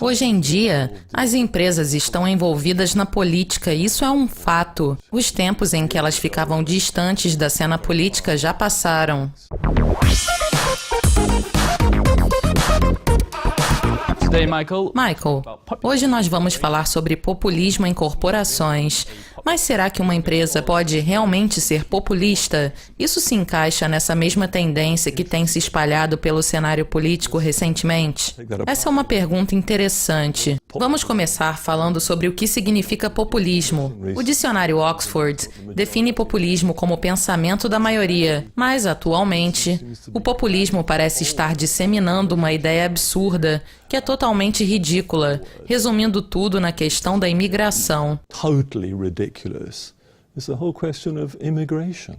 Hoje em dia, as empresas estão envolvidas na política, isso é um fato. Os tempos em que elas ficavam distantes da cena política já passaram. Michael, hoje nós vamos falar sobre populismo em corporações. Mas será que uma empresa pode realmente ser populista? Isso se encaixa nessa mesma tendência que tem se espalhado pelo cenário político recentemente? Essa é uma pergunta interessante. Vamos começar falando sobre o que significa populismo. O dicionário Oxford define populismo como pensamento da maioria, mas, atualmente, o populismo parece estar disseminando uma ideia absurda, que é totalmente ridícula, resumindo tudo na questão da imigração. Totally ridiculous. It's the whole question of immigration.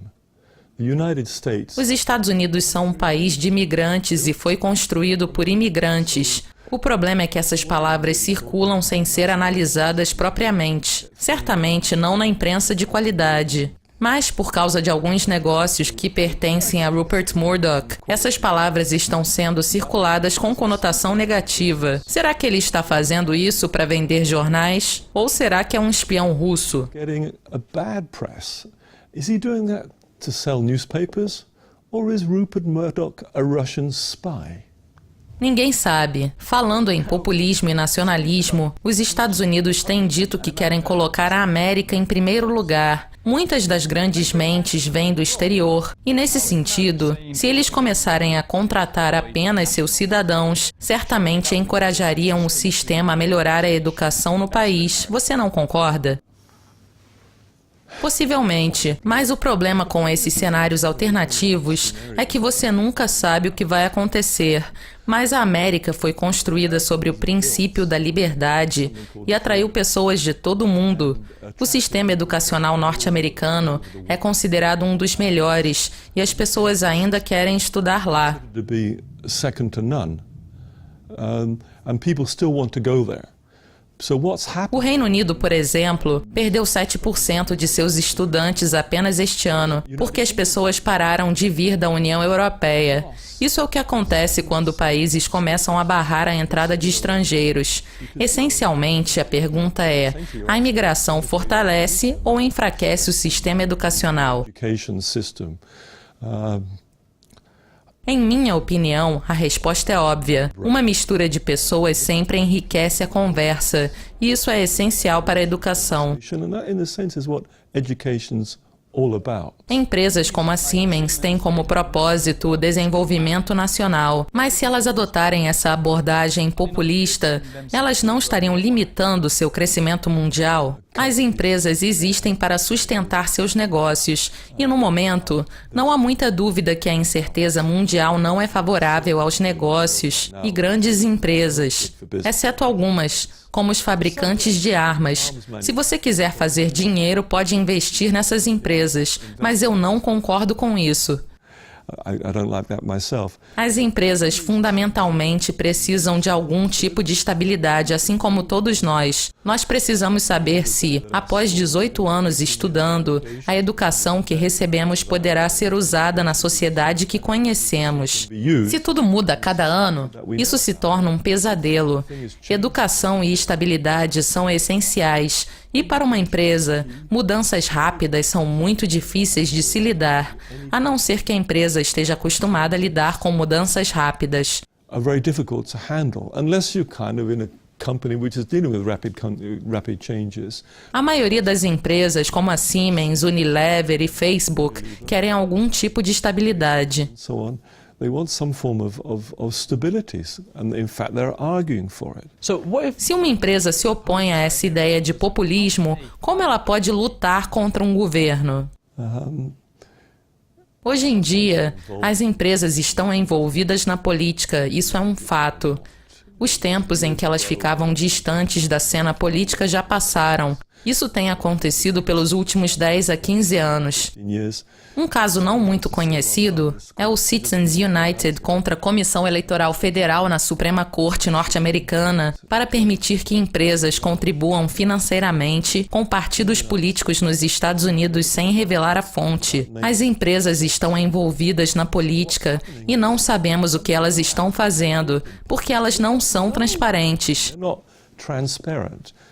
The United States. Os Estados Unidos são um país de imigrantes e foi construído por imigrantes. O problema é que essas palavras circulam sem ser analisadas propriamente. Certamente não na imprensa de qualidade. Mas, por causa de alguns negócios que pertencem a Rupert Murdoch, essas palavras estão sendo circuladas com conotação negativa. Será que ele está fazendo isso para vender jornais? Ou será que é um espião russo? Getting a bad press. Is he doing that to sell newspapers? Or is Rupert Murdoch a Russian spy? Ninguém sabe. Falando em populismo e nacionalismo, os Estados Unidos têm dito que querem colocar a América em primeiro lugar. Muitas das grandes mentes vêm do exterior, e nesse sentido, se eles começarem a contratar apenas seus cidadãos, certamente encorajariam o sistema a melhorar a educação no país. Você não concorda? Possivelmente, mas o problema com esses cenários alternativos é que você nunca sabe o que vai acontecer. Mas a América foi construída sobre o princípio da liberdade e atraiu pessoas de todo o mundo. O sistema educacional norte-americano é considerado um dos melhores e as pessoas ainda querem estudar lá. To be second to none. And people still want to go there. So what's O happened? Reino Unido, por exemplo, perdeu 7% de seus estudantes apenas este ano, porque as pessoas pararam de vir da União Europeia. Isso é o que acontece quando países começam a barrar a entrada de estrangeiros. Essencialmente, a pergunta é: a imigração fortalece ou enfraquece o sistema educacional? Education system. Em minha opinião, a resposta é óbvia. Uma mistura de pessoas sempre enriquece a conversa, e isso é essencial para a educação. And that, in a sense, is what education's all about. Empresas como a Siemens têm como propósito o desenvolvimento nacional, mas se elas adotarem essa abordagem populista, elas não estariam limitando seu crescimento mundial? As empresas existem para sustentar seus negócios, e no momento, não há muita dúvida que a incerteza mundial não é favorável aos negócios e grandes empresas, exceto algumas, como os fabricantes de armas. Se você quiser fazer dinheiro, pode investir nessas empresas, mas eu não concordo com isso. I don't like that myself. As empresas fundamentalmente precisam de algum tipo de estabilidade, assim como todos nós. Nós precisamos saber se, após 18 anos estudando, a educação que recebemos poderá ser usada na sociedade que conhecemos. Se tudo muda a cada ano, isso se torna um pesadelo. Educação e estabilidade são essenciais. E para uma empresa, mudanças rápidas são muito difíceis de se lidar, a não ser que a empresa esteja acostumada a lidar com mudanças rápidas. Are very difficult to handle unless you're kind of in a company which is dealing with rapid changes. A maioria das empresas, como a Siemens, Unilever e Facebook, querem algum tipo de estabilidade. So on. They want some form of stability, and in fact they're arguing for it. Se uma empresa se opõe a essa ideia de populismo, como ela pode lutar contra um governo? Hoje em dia, as empresas estão envolvidas na política, isso é um fato. Os tempos em que elas ficavam distantes da cena política já passaram. Isso tem acontecido pelos últimos 10 a 15 anos. Um caso não muito conhecido é o Citizens United contra a Comissão Eleitoral Federal na Suprema Corte norte-americana para permitir que empresas contribuam financeiramente com partidos políticos nos Estados Unidos sem revelar a fonte. As empresas estão envolvidas na política e não sabemos o que elas estão fazendo, porque elas não são transparentes.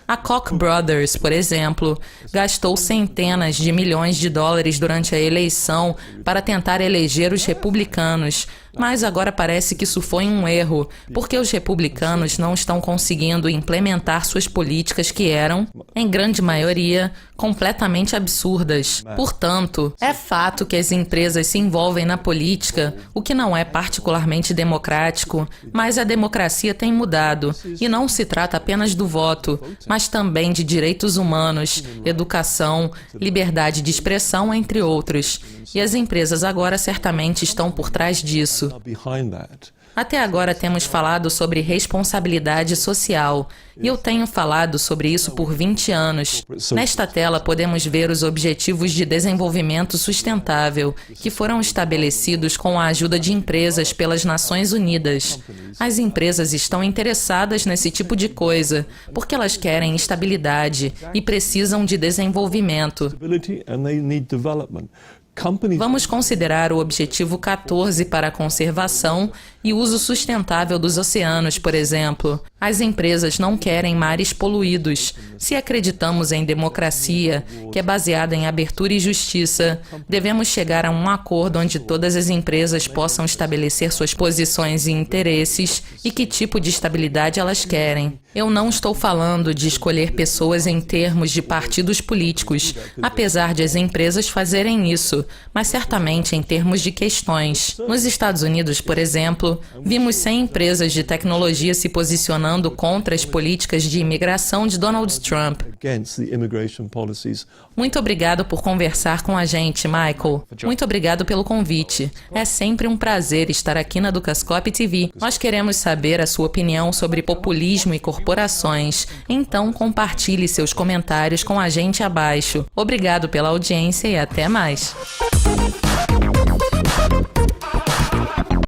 A Koch brothers, por exemplo, gastou centenas de milhões de dólares durante a eleição para tentar eleger os republicanos, mas agora parece que isso foi um erro, porque os republicanos não estão conseguindo implementar suas políticas que eram, em grande maioria, completamente absurdas. Portanto, é fato que as empresas se envolvem na política, o que não é particularmente democrático, mas a democracia tem mudado, e não se trata apenas do voto, mas também de direitos humanos, educação, liberdade de expressão, entre outros. E as empresas agora certamente estão por trás disso. Até agora temos falado sobre responsabilidade social, e eu tenho falado sobre isso por 20 anos. Nesta tela podemos ver os Objetivos de Desenvolvimento Sustentável, que foram estabelecidos com a ajuda de empresas pelas Nações Unidas. As empresas estão interessadas nesse tipo de coisa, porque elas querem estabilidade e precisam de desenvolvimento. Vamos considerar o objetivo 14 para a conservação e uso sustentável dos oceanos, por exemplo. As empresas não querem mares poluídos. Se acreditamos em democracia, que é baseada em abertura e justiça, devemos chegar a um acordo onde todas as empresas possam estabelecer suas posições e interesses e que tipo de estabilidade elas querem. Eu não estou falando de escolher pessoas em termos de partidos políticos, apesar de as empresas fazerem isso, mas certamente em termos de questões. Nos Estados Unidos, por exemplo, vimos 100 empresas de tecnologia se posicionando contra as políticas de imigração de Donald Trump. Muito obrigado por conversar com a gente, Michael. Muito obrigado pelo convite. É sempre um prazer estar aqui na Dukascope TV. Nós queremos saber a sua opinião sobre populismo e corporações. Então, compartilhe seus comentários com a gente abaixo. Obrigado pela audiência e até mais.